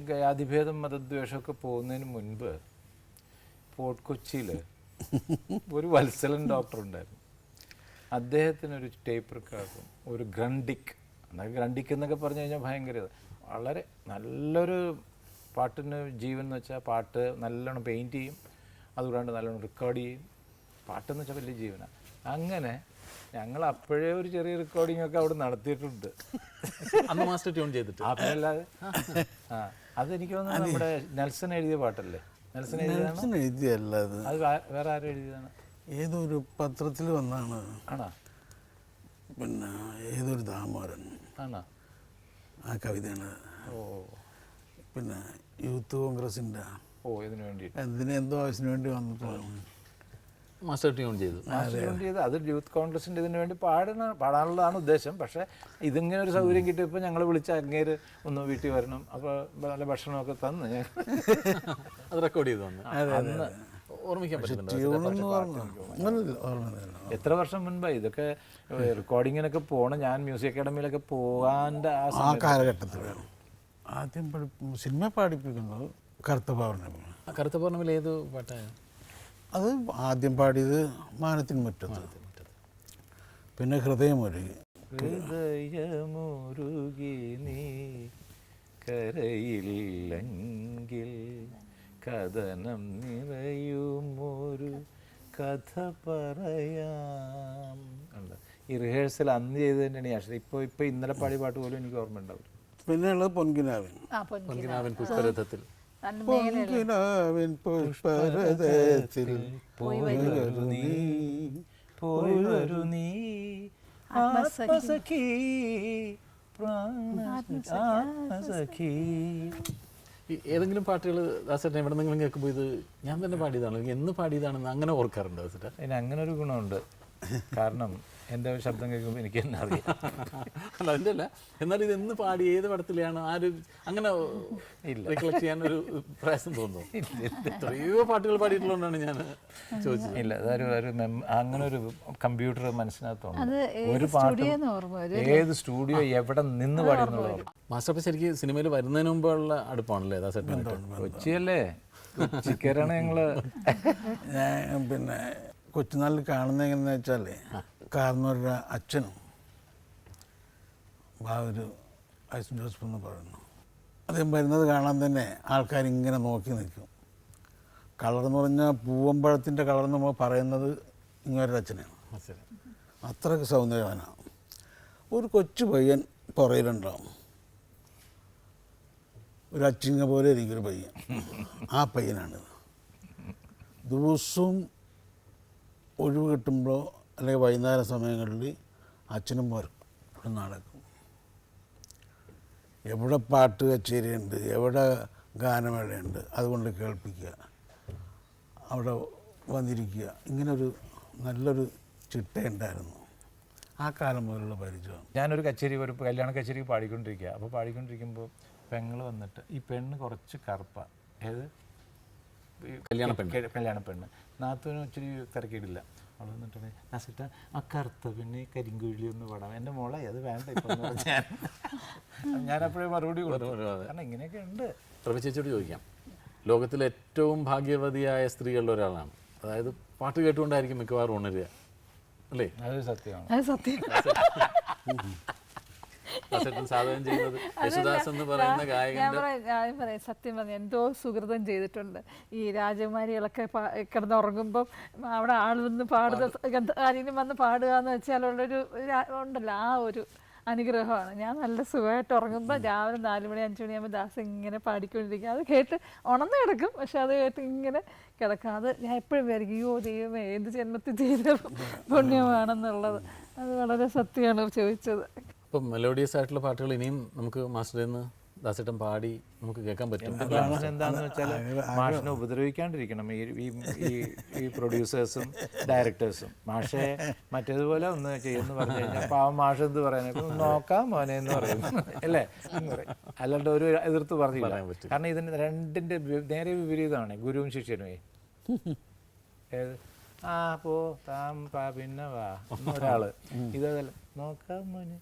ജാതിഭേദം മതദ്വേഷമൊക്കെ പോകുന്നതിന് മുൻപ് ഫോർട്ട് കൊച്ചിയിൽ ഒരു വത്സലൻ ഡോക്ടർ ഉണ്ടായിരുന്നു. അദ്ദേഹത്തിനൊരു ടേപ്പ് റെക്കോർഡും ഒരു ഗ്രണ്ടിക്, ഗ്രണ്ടിക് എന്നൊക്കെ പറഞ്ഞു കഴിഞ്ഞാൽ ഭയങ്കര വളരെ നല്ലൊരു പാട്ടിന് ജീവൻ എന്ന് വെച്ചാൽ പാട്ട് നല്ലോണം പെയിൻറ്റ് ചെയ്യും, അതുകൂടാണ്ട് നല്ലോണം റെക്കോർഡ് ചെയ്യും. പാട്ടെന്ന് വെച്ചാൽ വലിയ ജീവനാണ്. അങ്ങനെ ഞങ്ങൾ അപ്പോഴേ ഒരു ചെറിയ റെക്കോർഡിംഗ് ഒക്കെ അവിടെ നടത്തിയിട്ടുണ്ട്. മാസ്റ്റർ ട്യൂൺ ചെയ്തിട്ട് അല്ലാതെ അതെനിക്ക് തോന്നുന്നു നമ്മുടെ നെൽസൺ എഴുതിയ പാട്ടല്ലേ? നെൽസൺ എഴുതിയല്ല അത് വേറെ ആരും എഴുതിയതാണ്? ഏതൊരു പത്രത്തിൽ വന്നാണ്. ആണോ? പിന്നെ ഏതൊരു ദാമോദരൻ ആണോ ആ കവിതയാണ്. ഓ പിന്നെ യൂത്ത് കോൺഗ്രസിൻ്റെ ഇതിനു വേണ്ടി എന്തോ ആവശ്യത്തിന് വേണ്ടി വന്നിട്ടുള്ളതാണ്. മാസ്റ്റർ ട്യൂൺ ചെയ്തു. അത് യൂത്ത് കോൺഗ്രസിൻ്റെ ഇതിനു വേണ്ടി പാടാനുള്ളതാണ് ഉദ്ദേശം. പക്ഷേ ഇതിങ്ങനെ ഒരു സൗകര്യം കിട്ടിയപ്പോൾ ഞങ്ങൾ വിളിച്ച അങ്ങേര് ഒന്ന് വീട്ടിൽ വരണം, അപ്പോൾ നല്ല ഭക്ഷണമൊക്കെ തന്ന് ഞാൻ അത് റെക്കോർഡ് ചെയ്തു തന്നു. അന്ന് ഓർമ്മിക്കാൻ പറ്റുന്നുണ്ട്. എത്ര വർഷം മുൻപായി ഇതൊക്കെ റെക്കോർഡിങ്ങിനൊക്കെ പോകണം. ഞാൻ മ്യൂസിക് അക്കാഡമിയിലൊക്കെ പോകാൻ്റെ ആ കാലഘട്ടത്തിൽ ആദ്യം സിനിമ പാടിപ്പിക്കുന്നത് കറുത്ത പൗർണമി. കറുത്ത പൗർണമിയിൽ ഏത് പാട്ടാണ്? അത് ആദ്യം പാടിയത് മാനത്തിൻ മുറ്റത്ത്, പിന്നെ ഹൃദയമൊരുകി. ഹൃദയമൊരുകി നീ കരയില്ലെങ്കിൽ കഥനം നിറയുമൊരു കഥ പറയാം. ഈ റിഹേഴ്സൽ അന്ന് ചെയ്ത് തന്നെയാണ് ഞാൻ. ഇപ്പോൾ ഇന്നലെ പാടിയ പാട്ട് പോലും എനിക്ക് ഓർമ്മ ഉണ്ടാവില്ല. പിന്നെയുള്ളത് പൊൻകിനാവൻ. പൊൻകിനാവൻ പുഷ്പരഥത്തിൽ പൊൻകിനാവൻ പുഷ്പരഥത്തിൽ പോയി വരൂ നീ ആത്മസഖി പ്രാണസഖി. ഏതെങ്കിലും പാട്ടുകൾ ദാസേട്ടൻ എവിടെ നിന്നെങ്കിലും കേൾക്കുമ്പോൾ ഇത് ഞാൻ തന്നെ പാടിയതാണോ, എന്ന് പാടിയതാണെന്ന് അങ്ങനെ ഓർക്കാറുണ്ട് ദാസേട്ടൻ? അതിന് അങ്ങനെ ഒരു ഗുണമുണ്ട്. കാരണം എൻ്റെ ശബ്ദം കേൾക്കുമ്പോൾ എനിക്ക് തന്നെ അറിയാം. അല്ല അതിൻ്റെ അല്ല, എന്നാൽ ഇത് എന്ന് പാടി ഏത് പടത്തിലാണ് ആരും അങ്ങനെ റിക്കളക്ട് ചെയ്യാൻ ഒരു പ്രയാസം തോന്നുന്നു. എത്രയോ പാട്ടുകൾ പാടിയിട്ടുള്ളതുകൊണ്ടാണ് ഞാൻ ചോദിച്ചത്. ഇല്ല, അതൊരു അങ്ങനെ ഒരു കമ്പ്യൂട്ടർ മനസ്സിനകത്തുണ്ട്. ഒരു പാട്ട് ഏത് സ്റ്റുഡിയോ എവിടെ നിന്ന് പാടിയെന്നുള്ളത്. മാസ്റ്റർ അപ്പം ശരിക്കും സിനിമയിൽ വരുന്നതിന് മുമ്പുള്ള അടുപ്പാണല്ലേ ദാസേട്ടൻ? കൊച്ചിയല്ലേ, കൊച്ചിക്കാരാണ് ഞങ്ങള്. ഞാൻ പിന്നെ കൊച്ചുനാളിൽ കാണുന്നത് എങ്ങനെയാണെന്ന് വെച്ചാൽ കാർന്നൂരുടെ അച്ഛനും ഒരു ഐസ് ജോസഫ് എന്ന് പറയുന്നു. അദ്ദേഹം വരുന്നത് കാണാൻ തന്നെ ആൾക്കാരിങ്ങനെ നോക്കി നിൽക്കും. കളർന്ന് പറഞ്ഞാൽ പൂവമ്പഴത്തിൻ്റെ കളർന്ന് നമ്മൾ പറയുന്നത് ഇങ്ങനൊരു അച്ഛനാണ്. അത്രയ്ക്ക് സൗന്ദര്യവാനാണ്. ഒരു കൊച്ചു പയ്യൻ പുറയിലുണ്ടാവും, ഒരു അച്ചിങ്ങ പോലെ ഇരിക്കൊരു പയ്യൻ. ആ പയ്യനാണിത്. ദിവസവും ഒഴിവ് കിട്ടുമ്പോഴോ അല്ലെങ്കിൽ വൈകുന്നേര സമയങ്ങളിൽ അച്ഛനും പോരും ഇവിടെ നടക്കും. എവിടെ പാട്ട് കച്ചേരിയുണ്ട്, എവിടെ ഗാനമേളയുണ്ട്, അതുകൊണ്ട് കേൾപ്പിക്കുക, അവിടെ വന്നിരിക്കുക. ഇങ്ങനൊരു നല്ലൊരു ചിട്ടയുണ്ടായിരുന്നു. ആ കാലം മുതലുള്ള പരിചയം. ഞാനൊരു ഒരു കല്യാണ കച്ചേരി പാടിക്കൊണ്ടിരിക്കുക. അപ്പോൾ പാടിക്കൊണ്ടിരിക്കുമ്പോൾ പെങ്ങൾ വന്നിട്ട്, ഈ പെണ്ണ് കുറച്ച് കറുപ്പാണ്, ഏത് കല്യാണ പെണ്ണ്, നാത്തൂനും ഇച്ചിരി തിരക്കിയിട്ടില്ല. അവൾ വന്നിട്ട് നാസിട്ട ആ കറുത്ത പിന്നെ കരിങ്കുഴി ഒന്ന് പാടാം. എൻ്റെ മോളെ അത് വേണ്ട ഇപ്പം. ഞാനപ്പോഴേ മറുപടി കൊടുത്തു, കാരണം ഇങ്ങനെയൊക്കെ ഉണ്ട്. പ്രഭ ചേച്ചിയോട് ചോദിക്കാം, ലോകത്തിലെ ഏറ്റവും ഭാഗ്യവതിയായ സ്ത്രീകളിൽ ഒരാളാണ്. അതായത് പാട്ട് കേട്ടുകൊണ്ടായിരിക്കും മിക്കവാറും ഉണരുക, അല്ലേ? അത് സത്യമാണ്. സാധനം ചെയ്യുന്നത് യേശുദാസ് എന്ന് പറയുന്ന ഞാൻ പറയാം, സത്യം പറഞ്ഞാൽ എന്തോ സുഹൃതം ചെയ്തിട്ടുണ്ട്. ഈ രാജകുമാരികളൊക്കെ കിടന്നുറങ്ങുമ്പം അവിടെ ആൾ വന്ന് പാടുക, ആരെങ്കിലും വന്ന് പാടുക എന്ന് വെച്ചാലുള്ളൊരു ഉണ്ടല്ലോ, ആ ഒരു അനുഗ്രഹമാണ്. ഞാൻ നല്ല സുഖമായിട്ട് ഉറങ്ങുമ്പോൾ രാവിലെ 4 മണി 5 മണിയാകുമ്പോൾ ദാസ് ഇങ്ങനെ പാടിക്കൊണ്ടിരിക്കും. അത് കേട്ട് ഉണർന്ന് കിടക്കും, പക്ഷെ അത് കേട്ട് ഇങ്ങനെ കിടക്കും. അത് ഞാൻ എപ്പോഴും വിചാരിക്കും, അയ്യോ ദൈവമേ ഏത് ജന്മത്തിൽ ചെയ്ത പുണ്യമാണെന്നുള്ളത്. അത് വളരെ സത്യമാണ് ചോദിച്ചത്. അപ്പം മെലോഡിയസ് ആയിട്ടുള്ള പാട്ടുകൾ ഇനിയും നമുക്ക് മാസ്റ്ററിൽ നിന്ന് ദാസേട്ടൻ പാടി നമുക്ക് കേൾക്കാൻ പറ്റും. എന്താണെന്ന് വെച്ചാൽ മാഷിനെ ഉപദ്രവിക്കാണ്ടിരിക്കണം ഈ പ്രൊഡ്യൂസേഴ്സും ഡയറക്ടേഴ്സും. മാഷെ മറ്റേതുപോലെ ഒന്ന് ചെയ്യുമെന്ന് പറഞ്ഞു കഴിഞ്ഞാൽ പാവം മാഷ് എന്ത് പറയാനൊക്കെ നോക്കാം മോനെ എന്ന് പറയും, അല്ലേ? അല്ലാണ്ട് ഒരു എതിർത്ത് പറഞ്ഞില്ല. കാരണം ഇതിന് രണ്ടിൻ്റെ നേരെ വിപരീതമാണ് ഗുരുവും ശിഷ്യനുമേ. ആ പോ താൻ പിന്നെ വാ ഒരാള്, ഇതല്ല നോക്കാം മോനെ.